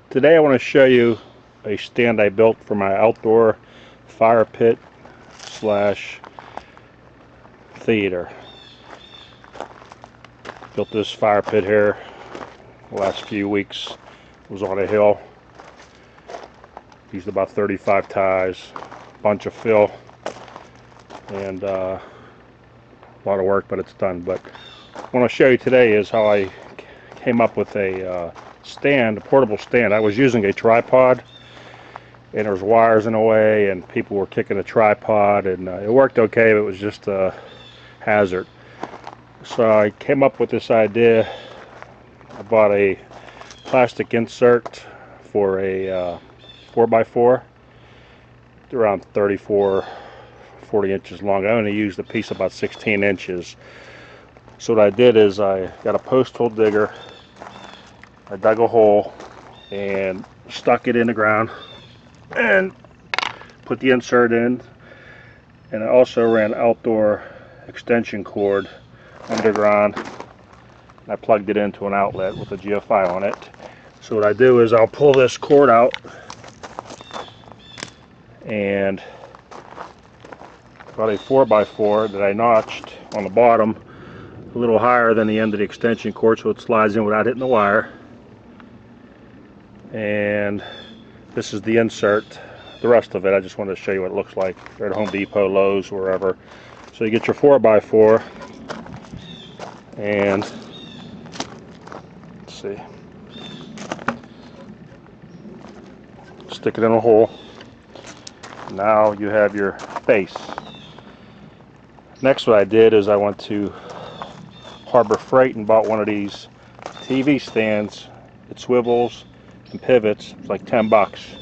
Today I want to show you a stand I built for my outdoor fire pit slash theater. Built this fire pit here the last few weeks. It was on a hill. Used about 35 ties, bunch of fill, and a lot of work, but it's done. But what I want to show you today is how I came up with a stand, a portable stand. I was using a tripod, and there was wires in the way, and people were kicking the tripod, and it worked okay, but it was just a hazard. So I came up with this idea. I bought a plastic insert for a 4x4. It's around 34, 40 inches long. I only used a piece about 16 inches. So what I did is I got a post hole digger. I dug a hole and stuck it in the ground and put the insert in, and I also ran outdoor extension cord underground. I plugged it into an outlet with a GFI on it. So what I do is I'll pull this cord out, and got a 4x4 that I notched on the bottom a little higher than the end of the extension cord so it slides in without hitting the wire. And this is the insert. The rest of it, I just wanted to show you what it looks like. They're at Home Depot, Lowe's, wherever. So you get your 4x4 and let's see, stick it in a hole. Now you have your base. Next, what I did is I went to Harbor Freight and bought one of these TV stands. It swivels and pivots. It's like 10 bucks.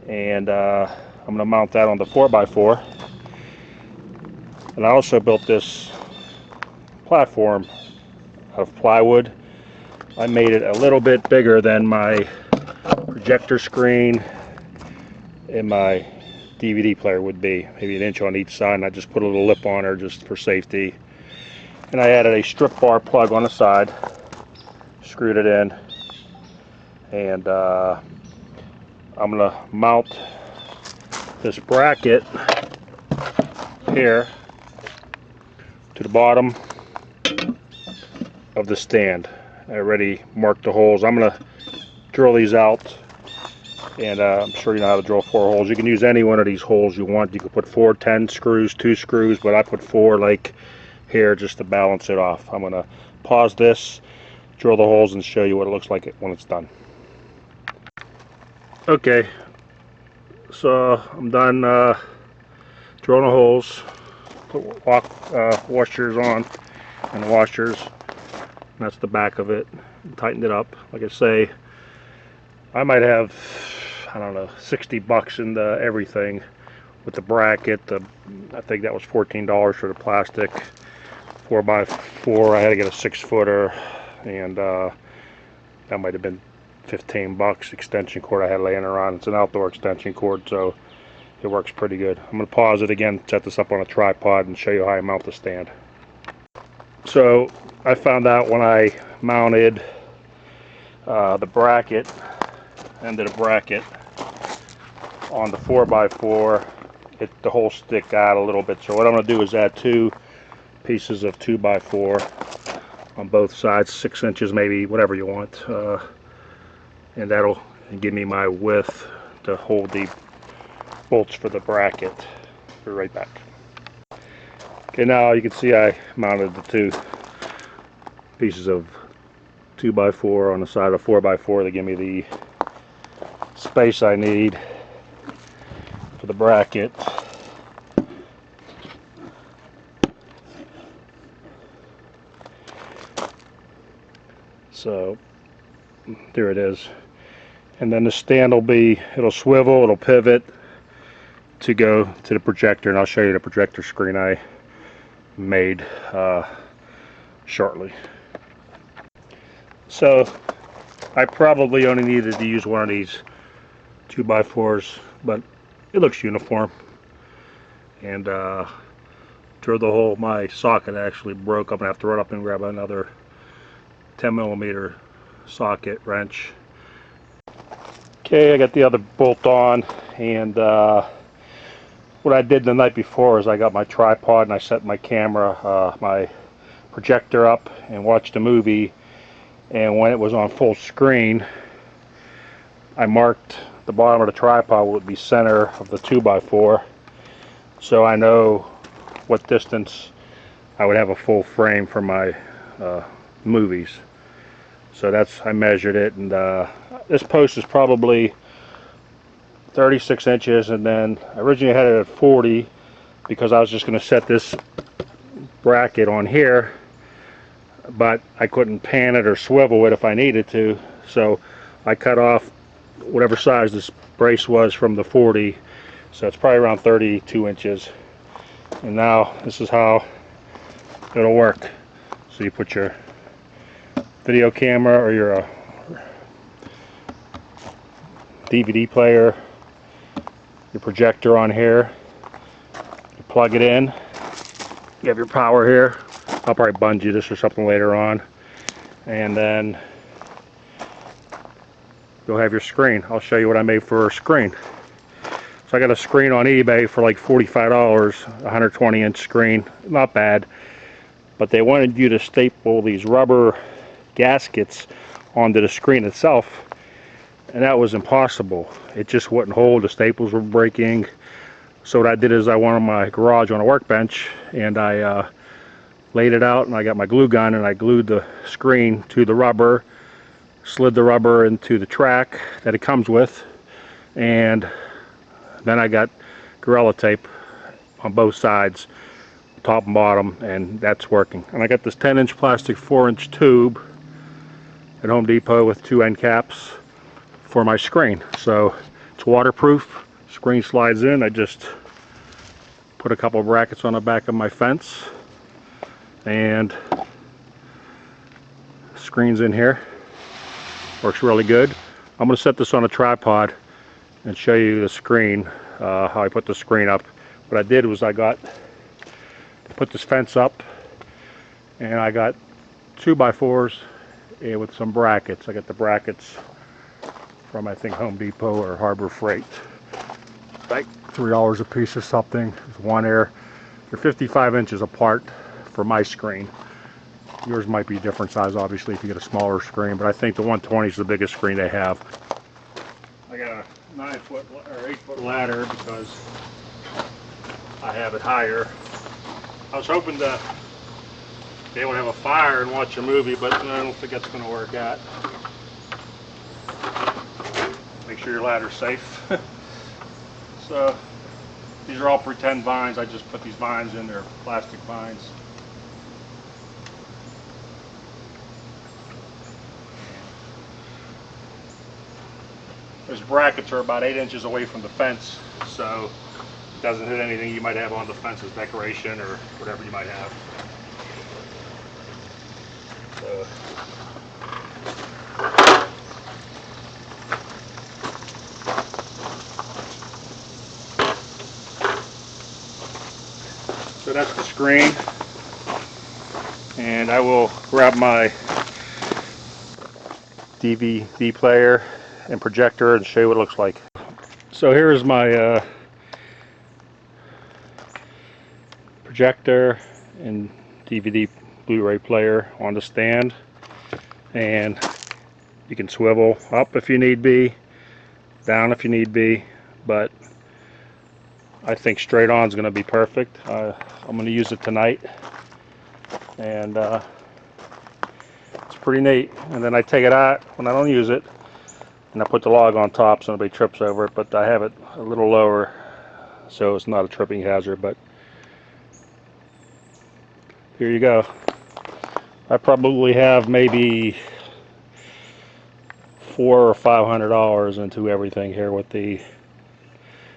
And I'm going to mount that on the 4x4. And I also built this platform out of plywood. I made it a little bit bigger than my projector screen and my DVD player would be, maybe an inch on each side, and I just put a little lip on her just for safety. And I added a strip bar plug on the side, screwed it in, and I'm going to mount this bracket here to the bottom of the stand. I already marked the holes. I'm going to drill these out, and I'm sure you know how to drill 4 holes. You can use any one of these holes you want. You could put 4 10 screws, 2 screws, but I put 4 like here just to balance it off. I'm going to pause this, drill the holes, and show you what it looks like when it's done. Okay, so I'm done drilling the holes. Put washers on and washers. And that's the back of it. Tightened it up. Like I say, I might have, I don't know, 60 bucks in everything with the bracket. I think that was $14 for the plastic 4x4. I had to get a 6-footer, and that might have been 15 bucks. Extension cord I had laying around. It's an outdoor extension cord, so it works pretty good. I'm going to pause it again, set this up on a tripod, and show you how I mount the stand. So I found out when I mounted the bracket, end of the bracket on the 4x4, the holes stick out a little bit. So what I'm going to do is add 2 pieces of 2x4 on both sides, 6 inches maybe, whatever you want, and that'll give me my width to hold the bolts for the bracket. Be right back. Okay, now you can see I mounted the 2 pieces of 2x4 on the side of 4x4 to give me the space I need for the bracket. So there it is. And then the stand it'll swivel, it'll pivot to go to the projector, and I'll show you the projector screen I made shortly. So I probably only needed to use one of these 2x4s, but it looks uniform. And drilled the hole. My socket actually broke. I'm gonna have to run up and grab another 10mm socket wrench Okay, I got the other bolt on, and what I did the night before is I got my tripod and I set my camera, my projector up and watched a movie, and when it was on full screen I marked the bottom of the tripod would be center of the 2x4, so I know what distance I would have a full frame for my movies. So I measured it, and this post is probably 36 inches, and then I originally had it at 40 because I was just going to set this bracket on here, but I couldn't pan it or swivel it if I needed to, so I cut off whatever size this brace was from the 40, so it's probably around 32 inches. And now this is how it'll work. So you put your video camera or your DVD player, your projector on here, you plug it in, you have your power here. I'll probably bungee this or something later on, and then you'll have your screen. I'll show you what I made for a screen. So I got a screen on eBay for like $45, 120-inch screen, not bad, but they wanted you to staple these rubber gaskets onto the screen itself, and that was impossible. It just wouldn't hold. The staples were breaking. So what I did is I went on my garage on a workbench, and I laid it out, and I got my glue gun, and I glued the screen to the rubber, slid the rubber into the track that it comes with, and then I got Gorilla Tape on both sides, top and bottom, and that's working. And I got this 10-inch plastic 4-inch tube at Home Depot with 2 end caps for my screen. So it's waterproof, screen slides in. I just put a couple of brackets on the back of my fence, and screen's in here. Works really good. I'm going to set this on a tripod and show you the screen, how I put the screen up. What I did was I put this fence up, and I got 2x4s with some brackets. I got the brackets from, I think, Home Depot or Harbor Freight, like $3 a piece or something. There's one there. They're 55 inches apart for my screen. Yours might be a different size, obviously, if you get a smaller screen, but I think the 120 is the biggest screen they have. I got a 9-foot or 8-foot ladder because I have it higher. I was hoping to be able to have a fire and watch a movie, but I don't think that's going to work out. Make sure your ladder's safe. So these are all pretend vines. I just put these vines in. They're plastic vines. Those brackets are about 8 inches away from the fence, so it doesn't hit anything you might have on the fence as decoration or whatever you might have. So that's the screen, and I will grab my DVD player and projector and show you what it looks like. So here's my projector and DVD Blu-ray player on the stand, and you can swivel up if you need be, down if you need be, but I think straight on is going to be perfect. I'm going to use it tonight, and it's pretty neat. And then I take it out when I don't use it, and I put the log on top so nobody trips over it, but I have it a little lower so it's not a tripping hazard. But here you go. I probably have maybe $400 or $500 into everything here with the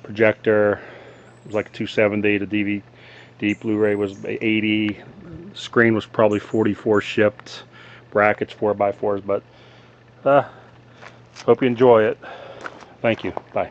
projector. It was like $270. The DVD Blu-ray was $80. Screen was probably $44 shipped. Brackets 4x4s, but hope you enjoy it. Thank you. Bye.